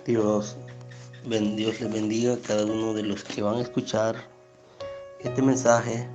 Dios les bendiga a cada uno de los que van a escuchar este mensaje.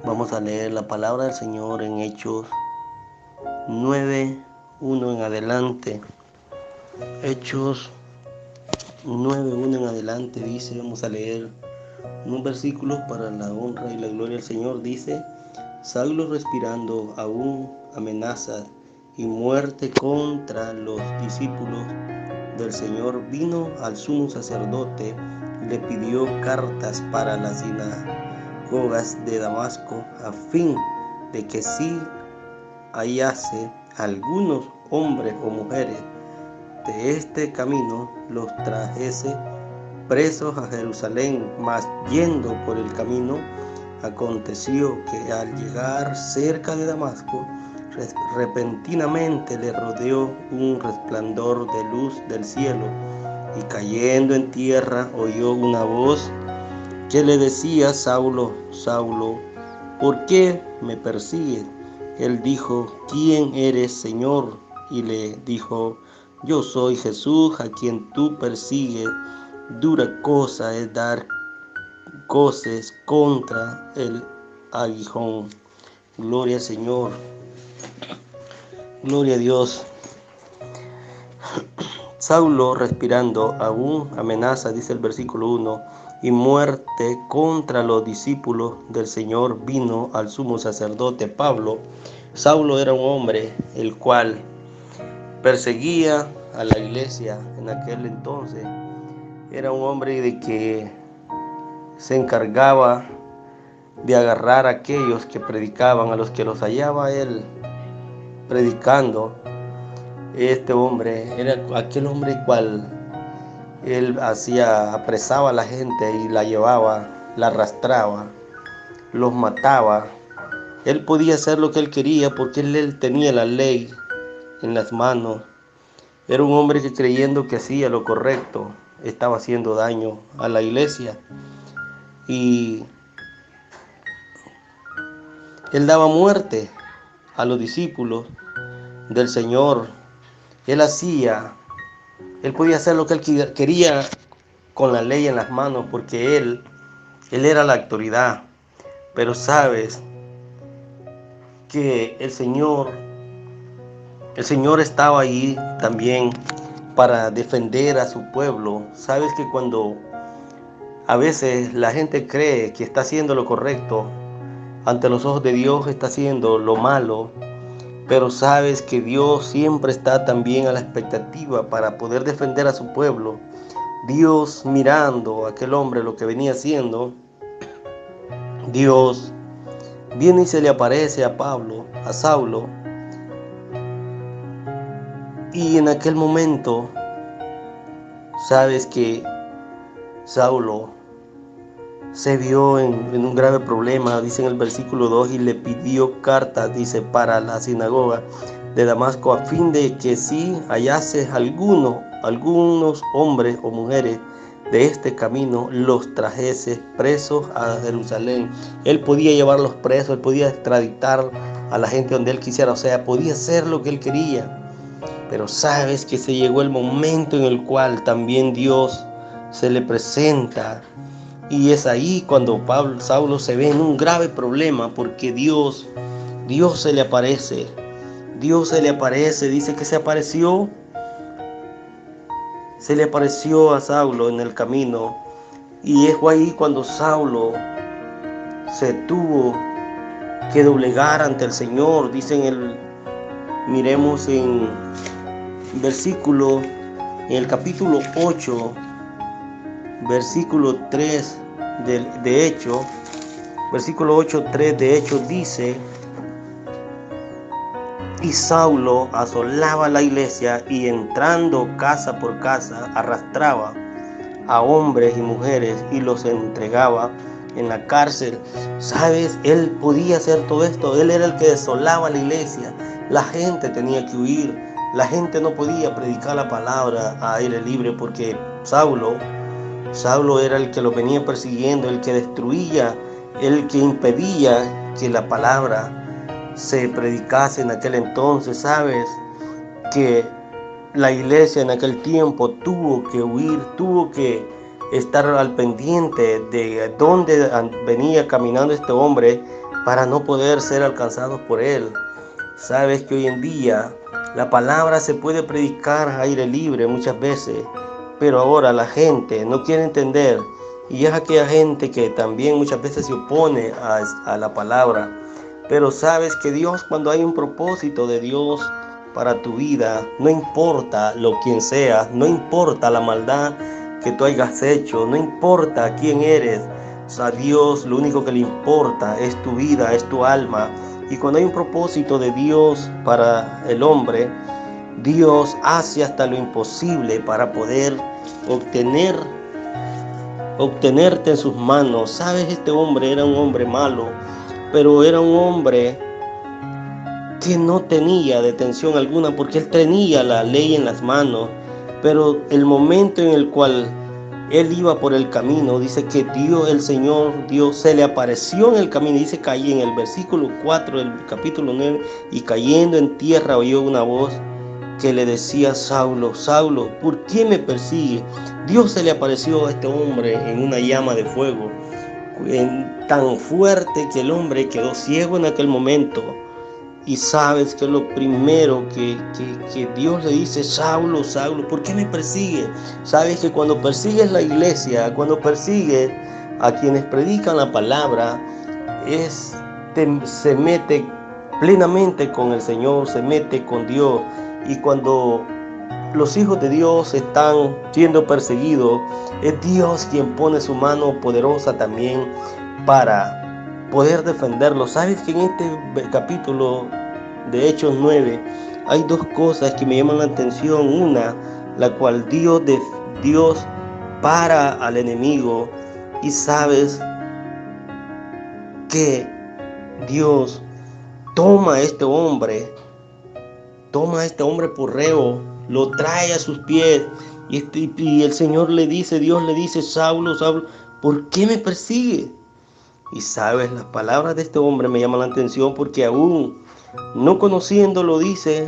Vamos a leer la palabra del Señor en Hechos 9:1 en adelante. Hechos 9:1 en adelante dice, vamos a leer un versículo para la honra y la gloria del Señor. Dice: Saulo, respirando aún amenazas y muerte contra los discípulos del Señor, vino al sumo sacerdote y le pidió cartas para las sinagogas de Damasco, a fin de que si hallase algunos hombres o mujeres de este camino, los trajese presos a Jerusalén. Mas yendo por el camino, aconteció que al llegar cerca de Damasco, repentinamente le rodeó un resplandor de luz del cielo, y cayendo en tierra oyó una voz que le decía: Saulo, Saulo, ¿por qué me persigues? Él dijo: ¿Quién eres, Señor? Y le dijo: Yo soy Jesús, a quien tú persigues. Dura cosa es dar coces contra el aguijón. Gloria al Señor. Gloria a Dios. Saulo, respirando aún amenaza, dice el versículo 1, y muerte contra los discípulos del Señor, vino al sumo sacerdote Pablo. Saulo era un hombre el cual perseguía a la iglesia en aquel entonces. Era un hombre de que se encargaba de agarrar a aquellos que predicaban, a los que los hallaba él predicando. Este hombre era aquel hombre cual él apresaba a la gente y la llevaba, la arrastraba, los mataba. Él podía hacer lo que él quería porque él tenía la ley en las manos. Era un hombre que, creyendo que hacía lo correcto, estaba haciendo daño a la iglesia. Y él daba muerte a los discípulos del Señor. Él podía hacer lo que él quería con la ley en las manos, porque él era la autoridad. Pero sabes que el Señor estaba ahí también para defender a su pueblo. Sabes que cuando a veces la gente cree que está haciendo lo correcto, ante los ojos de Dios está haciendo lo malo. Pero sabes que Dios siempre está también a la expectativa para poder defender a su pueblo. Dios, mirando a aquel hombre lo que venía haciendo, Dios viene y se le aparece a Saulo, y en aquel momento sabes que Saulo se vio en un grave problema. Dice en el versículo 2, y le pidió cartas, dice, para la sinagoga de Damasco, a fin de que si hallase algunos hombres o mujeres de este camino, los trajese presos a Jerusalén. Él podía llevarlos presos, él podía extraditar a la gente donde él quisiera, o sea, podía hacer lo que él quería. Pero sabes que se llegó el momento en el cual también Dios se le presenta. Y es ahí cuando Saulo se ve en un grave problema, porque Dios se le aparece. Dios se le aparece, dice que se le apareció a Saulo en el camino. Y es ahí cuando Saulo se tuvo que doblegar ante el Señor. Miremos en el capítulo 8, versículo 3 de Hechos, versículo 8:3 de Hechos dice: y Saulo asolaba la iglesia, y entrando casa por casa arrastraba a hombres y mujeres y los entregaba en la cárcel. Sabes, él podía hacer todo esto. Él era el que desolaba la iglesia. La gente tenía que huir. La gente no podía predicar la palabra a aire libre, porque Saulo era el que lo venía persiguiendo, el que destruía, el que impedía que la palabra se predicase en aquel entonces. Sabes que la iglesia en aquel tiempo tuvo que huir, tuvo que estar al pendiente de dónde venía caminando este hombre para no poder ser alcanzados por él. Sabes que hoy en día la palabra se puede predicar a aire libre muchas veces, pero ahora la gente no quiere entender, y es aquella gente que también muchas veces se opone a la palabra. Pero sabes que Dios, cuando hay un propósito de Dios para tu vida, no importa lo quien seas, no importa la maldad que tú hayas hecho, no importa quién eres, a Dios lo único que le importa es tu vida, es tu alma. Y cuando hay un propósito de Dios para el hombre, Dios hace hasta lo imposible para poder obtenerte en sus manos. Sabes, este hombre era un hombre malo, pero era un hombre que no tenía detención alguna porque él tenía la ley en las manos. Pero el momento en el cual él iba por el camino, dice que Dios, el Señor Dios, se le apareció en el camino. Dice que ahí en el versículo 4 del capítulo 9, y cayendo en tierra oyó una voz que le decía: Saulo, Saulo, ¿por qué me persigue? Dios se le apareció a este hombre en una llama de fuego, tan fuerte que el hombre quedó ciego en aquel momento. Y sabes que lo primero que Dios le dice: Saulo, Saulo, ¿por qué me persigue? Sabes que cuando persigues la iglesia, cuando persigues a quienes predican la palabra, se mete plenamente con el Señor, se mete con Dios. Y cuando los hijos de Dios están siendo perseguidos, es Dios quien pone su mano poderosa también para poder defenderlos. Sabes que en este capítulo de Hechos 9 hay dos cosas que me llaman la atención. Una, la cual Dios para al enemigo, y sabes que Dios toma a este hombre por reo, lo trae a sus pies, y el Señor le dice, Dios le dice: Saulo, Saulo, ¿por qué me persigue? Y sabes, las palabras de este hombre me llaman la atención porque aún no conociéndolo, dice,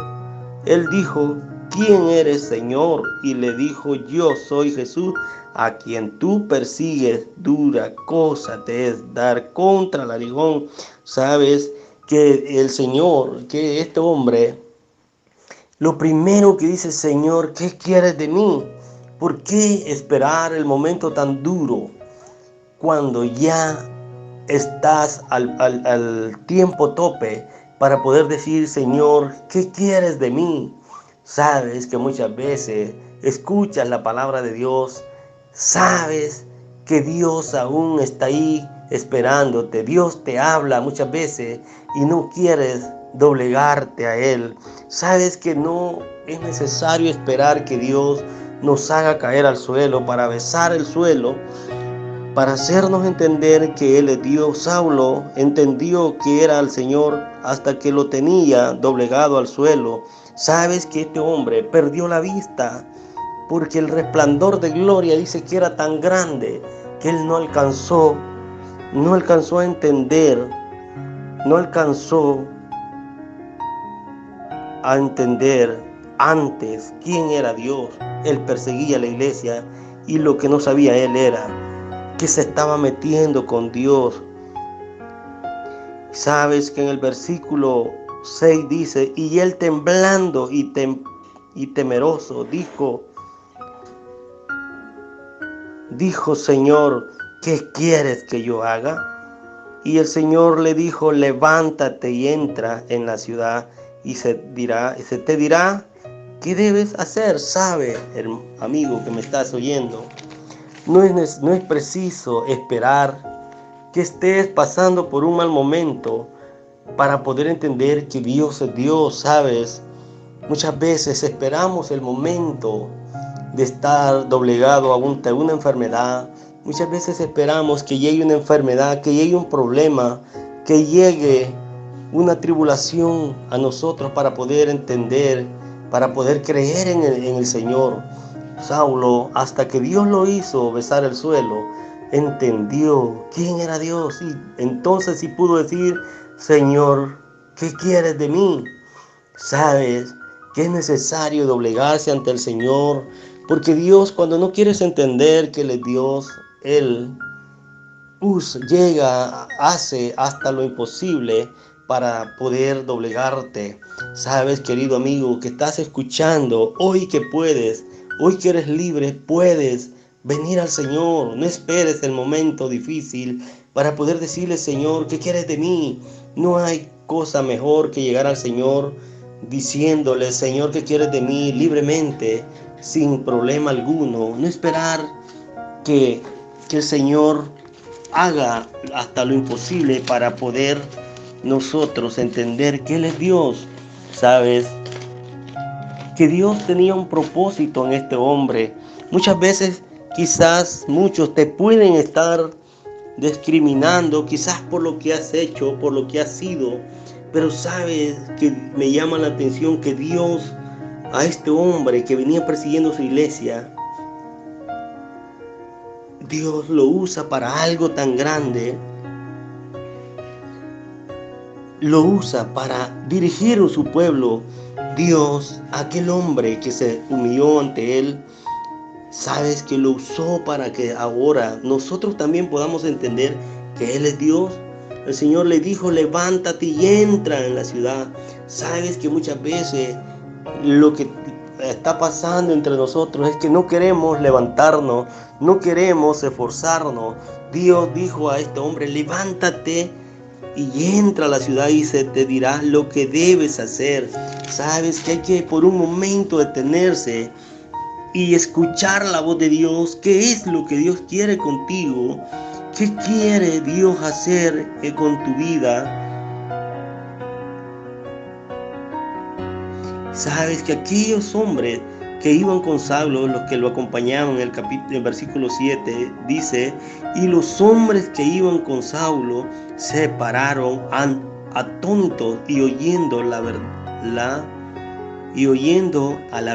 él dijo: ¿quién eres, Señor? Y le dijo: yo soy Jesús, a quien tú persigues. Dura cosa te es dar contra el aguijón. Sabes que el Señor, que este hombre, lo primero que dice: Señor, ¿qué quieres de mí? ¿Por qué esperar el momento tan duro cuando ya estás al tiempo tope para poder decir: Señor, ¿qué quieres de mí? Sabes que muchas veces escuchas la palabra de Dios, sabes que Dios aún está ahí esperándote. Dios te habla muchas veces y no quieres doblegarte a Él. Sabes que no es necesario esperar que Dios nos haga caer al suelo para besar el suelo, para hacernos entender que Él es Dios. Saulo entendió que era el Señor hasta que lo tenía doblegado al suelo. Sabes que este hombre perdió la vista porque el resplandor de gloria, dice, que era tan grande que él no alcanzó a entender, no alcanzó a entender antes quién era Dios. Él perseguía a la iglesia y lo que no sabía él era que se estaba metiendo con Dios. Sabes que en el versículo 6 dice: y él temblando y temeroso dijo: Señor, ¿qué quieres que yo haga? Y el Señor le dijo: levántate y entra en la ciudad, y se te dirá qué debes hacer. Sabe, amigo que me estás oyendo, no es preciso esperar que estés pasando por un mal momento para poder entender que Dios es Dios. Sabes, muchas veces esperamos el momento de estar doblegado ante una enfermedad. Muchas veces esperamos que llegue una enfermedad, que llegue un problema, que llegue una tribulación a nosotros para poder entender, para poder creer en el Señor. Saulo, hasta que Dios lo hizo besar el suelo, entendió quién era Dios, y entonces sí pudo decir: Señor, ¿qué quieres de mí? Sabes que es necesario doblegarse ante el Señor, porque Dios, cuando no quieres entender que Él es Dios, Él hace hasta lo imposible para poder doblegarte. Sabes, querido amigo, que estás escuchando, hoy que puedes, hoy que eres libre, puedes venir al Señor. No esperes el momento difícil para poder decirle: Señor, ¿qué quieres de mí? No hay cosa mejor que llegar al Señor diciéndole: Señor, ¿qué quieres de mí? Libremente, sin problema alguno. No esperar que el Señor haga hasta lo imposible para poder nosotros entender que Él es Dios. Sabes que Dios tenía un propósito en este hombre. Muchas veces quizás muchos te pueden estar discriminando, quizás por lo que has hecho, por lo que has sido, pero sabes que me llama la atención que Dios a este hombre que venía persiguiendo su iglesia, Dios lo usa para algo tan grande. Lo usa para dirigir a su pueblo. Dios, aquel hombre que se humilló ante Él, sabes que lo usó para que ahora nosotros también podamos entender que Él es Dios. El Señor le dijo: levántate y entra en la ciudad. Sabes que muchas veces lo que está pasando entre nosotros es que no queremos levantarnos, no queremos esforzarnos. Dios dijo a este hombre: levántate y entra a la ciudad y se te dirá lo que debes hacer. Sabes que hay que por un momento detenerse y escuchar la voz de Dios. ¿Qué es lo que Dios quiere contigo? ¿Qué quiere Dios hacer con tu vida? Sabes que aquellos hombres que iban con Saulo, los que lo acompañaban, en el versículo 7 dice: y los hombres que iban con Saulo se pararon atónitos y oyendo a la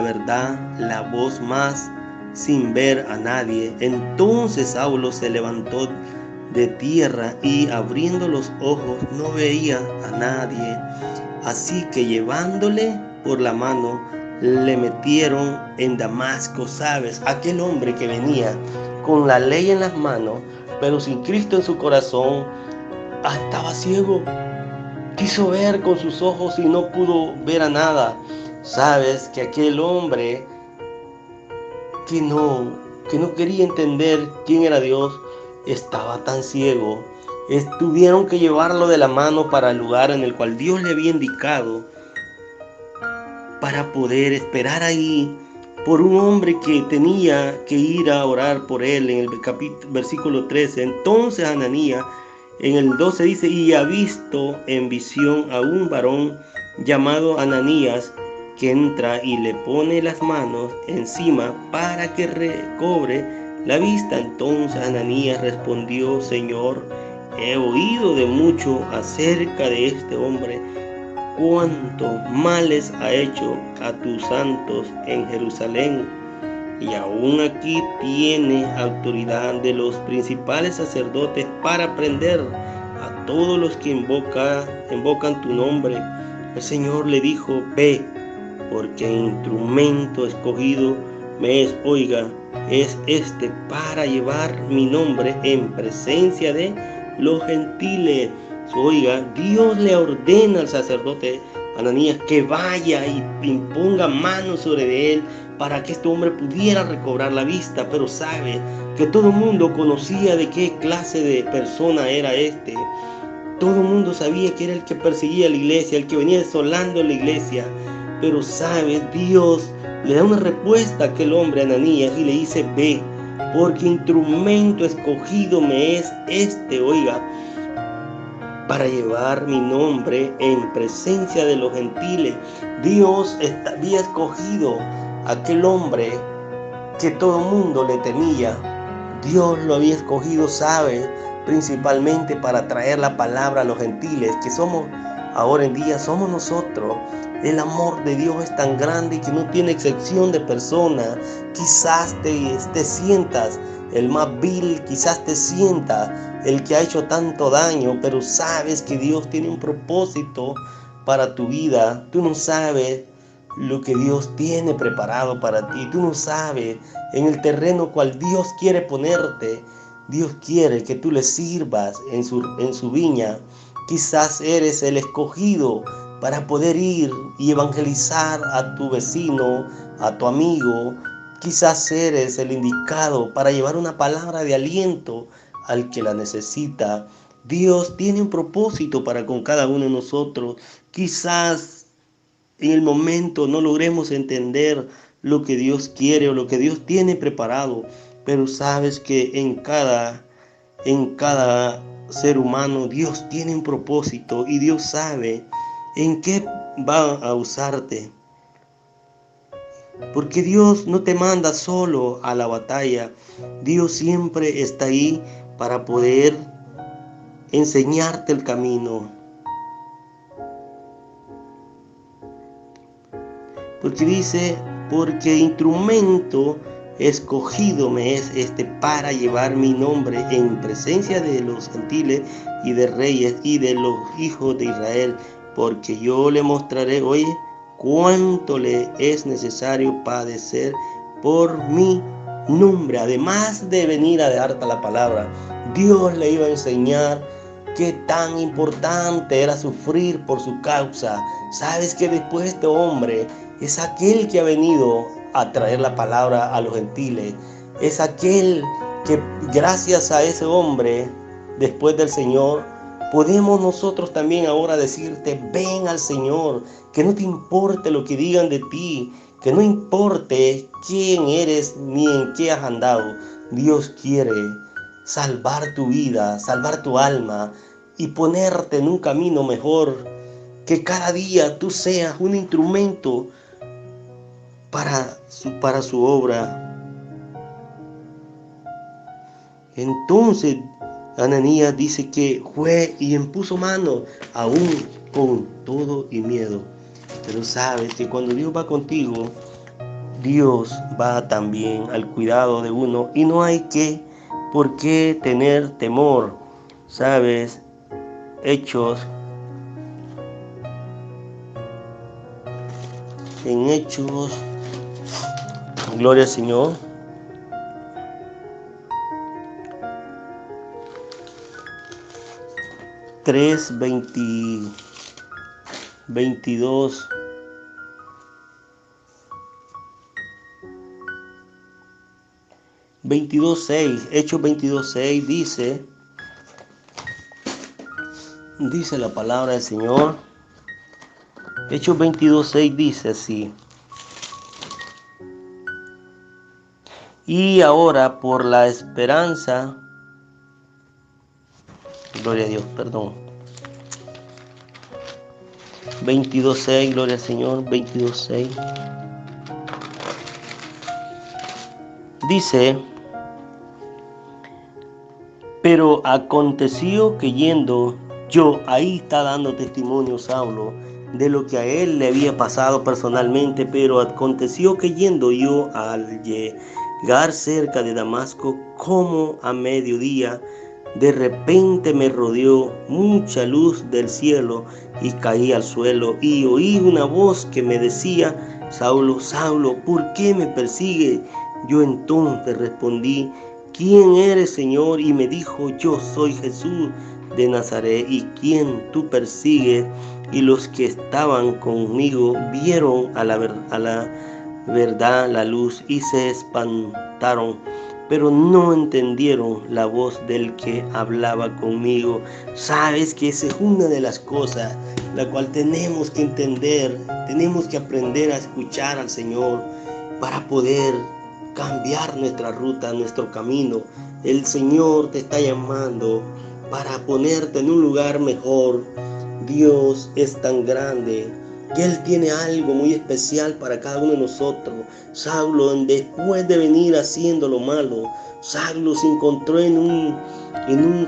verdad la voz, más sin ver a nadie. Entonces Saulo se levantó de tierra y abriendo los ojos no veía a nadie. Así que llevándole por la mano le metieron en Damasco. Sabes, aquel hombre que venía con la ley en las manos, pero sin Cristo en su corazón, estaba ciego. Quiso ver con sus ojos y no pudo ver a nada. Sabes que aquel hombre que no quería entender quién era Dios, estaba tan ciego. Tuvieron que llevarlo de la mano para el lugar en el cual Dios le había indicado, para poder esperar ahí por un hombre que tenía que ir a orar por él. En el versículo 13, entonces Ananías, en el 12 dice: y ha visto en visión a un varón llamado Ananías, que entra y le pone las manos encima para que recobre la vista. Entonces Ananías respondió: Señor, he oído de mucho acerca de este hombre, cuántos males ha hecho a tus santos en Jerusalén, y aún aquí tiene autoridad de los principales sacerdotes para prender a todos los que invocan tu nombre. El Señor le dijo: ve, porque instrumento escogido me es, es este para llevar mi nombre en presencia de los gentiles. Dios le ordena al sacerdote Ananías que vaya y imponga manos sobre él para que este hombre pudiera recobrar la vista. Pero sabe que todo el mundo conocía de qué clase de persona era este. Todo el mundo sabía que era el que perseguía la iglesia, el que venía desolando la iglesia. Pero sabe, Dios le da una respuesta a aquel hombre, Ananías, y le dice: ve, porque instrumento escogido me es este, para llevar mi nombre en presencia de los gentiles. Dios había escogido a aquel hombre que todo el mundo le temía. Dios lo había escogido, sabe, principalmente para traer la palabra a los gentiles, que somos ahora en día, somos nosotros. El amor de Dios es tan grande que no tiene excepción de personas. Quizás te sientas el más vil, quizás te sientas el que ha hecho tanto daño, pero sabes que Dios tiene un propósito para tu vida. Tú no sabes lo que Dios tiene preparado para ti. Tú no sabes en el terreno cual Dios quiere ponerte. Dios quiere que tú le sirvas en su viña. Quizás eres el escogido para poder ir y evangelizar a tu vecino, a tu amigo. Quizás eres el indicado para llevar una palabra de aliento al que la necesita. Dios tiene un propósito para con cada uno de nosotros. Quizás en el momento no logremos entender lo que Dios quiere o lo que Dios tiene preparado, pero sabes que en cada ser humano Dios tiene un propósito y Dios sabe en qué va a usarte. Porque Dios no te manda solo a la batalla. Dios siempre está ahí para poder enseñarte el camino. Porque dice, porque instrumento escogido me es para llevar mi nombre en presencia de los gentiles y de reyes y de los hijos de Israel, porque yo le mostraré, oye, cuánto le es necesario padecer por mi nombre. Además de venir a darte la palabra, Dios le iba a enseñar qué tan importante era sufrir por su causa. Sabes que después este hombre es aquel que ha venido a traer la palabra a los gentiles. Es aquel que gracias a ese hombre, después del Señor, podemos nosotros también ahora decirte, ven al Señor, que no te importe lo que digan de ti, que no importe quién eres ni en qué has andado. Dios quiere salvar tu vida, salvar tu alma y ponerte en un camino mejor, que cada día tú seas un instrumento para su obra. Entonces Ananías dice que fue y impuso mano, aún con todo y miedo. Pero sabes que cuando Dios va contigo, Dios va también al cuidado de uno y no hay por qué tener temor. Sabes, en Hechos, gloria al Señor, 22, Hechos 22:6 dice la palabra del Señor. Hechos 22:6 dice así: y ahora por la esperanza, gloria a Dios, perdón, 22:6, gloria al Señor, 22:6 dice: pero aconteció que yendo yo, ahí está dando testimonio Saulo de lo que a él le había pasado personalmente, pero aconteció que yendo yo al llegar cerca de Damasco, como a mediodía, de repente me rodeó mucha luz del cielo y caí al suelo y oí una voz que me decía: Saulo, Saulo, ¿por qué me persigues? Yo entonces respondí: ¿quién eres, Señor? Y me dijo: yo soy Jesús de Nazaret, y quien tú persigues. Y los que estaban conmigo vieron a la verdad la luz y se espantaron, pero no entendieron la voz del que hablaba conmigo. Sabes que esa es una de las cosas la cual tenemos que entender, tenemos que aprender a escuchar al Señor para poder cambiar nuestra ruta, nuestro camino. El Señor te está llamando para ponerte en un lugar mejor. Dios es tan grande que Él tiene algo muy especial para cada uno de nosotros. Saulo, después de venir haciendo lo malo, Saulo se encontró en un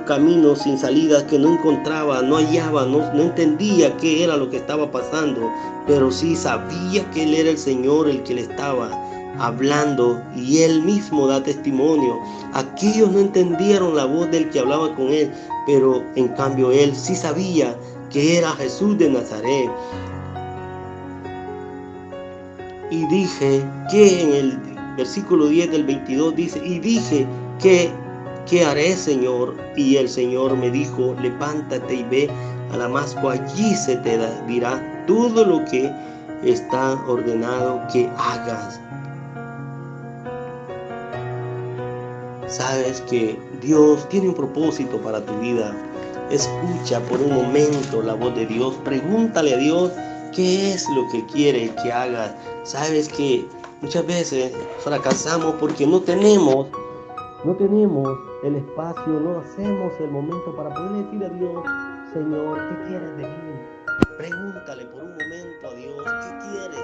camino sin salida, que no encontraba, no hallaba, no entendía qué era lo que estaba pasando, pero sí sabía que Él era el Señor el que le estaba hablando, y Él mismo da testimonio. Aquellos no entendieron la voz del que hablaba con Él, pero en cambio Él sí sabía que era Jesús de Nazaret. y dije que en el versículo 10 del 22 dice, y dije que ¿qué haré, Señor? Y el Señor me dijo, levántate y ve a Damasco, allí se te dirá todo lo que está ordenado que hagas. Sabes que Dios tiene un propósito para tu vida. Escucha por un momento la voz de Dios. Pregúntale a Dios qué es lo que quiere que hagas. Sabes que muchas veces fracasamos porque no tenemos el espacio, no hacemos el momento para poder decir a Dios, Señor, ¿qué quieres de mí? Pregúntale por un momento a Dios, ¿qué quiere?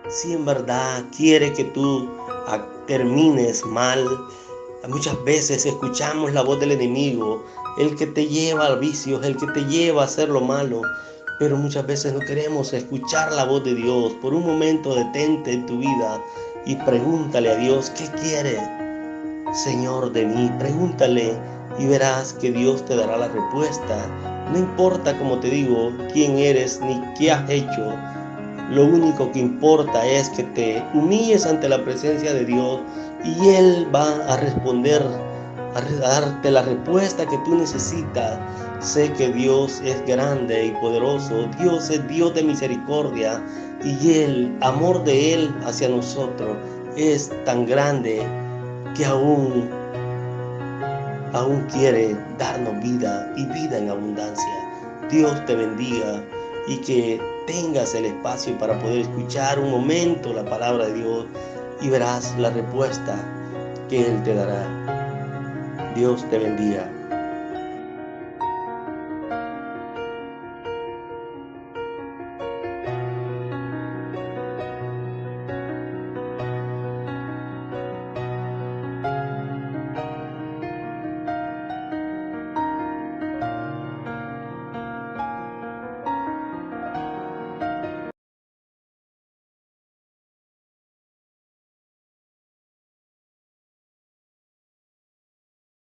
Si en verdad quiere que tú termines mal. Muchas veces escuchamos la voz del enemigo, el que te lleva al vicio, el que te lleva a hacer lo malo, pero muchas veces no queremos escuchar la voz de Dios. Por un momento detente en tu vida y pregúntale a Dios, ¿qué quiere, Señor, de mí? Pregúntale y verás que Dios te dará la respuesta. No importa, como te digo, quién eres ni qué has hecho. Lo único que importa es que te humilles ante la presencia de Dios y Él va a responder, a darte la respuesta que tú necesitas. Sé que Dios es grande y poderoso. Dios es Dios de misericordia y el amor de Él hacia nosotros es tan grande que aún quiere darnos vida y vida en abundancia. Dios te bendiga y que tengas el espacio para poder escuchar un momento la palabra de Dios y verás la respuesta que Él te dará. Dios te bendiga.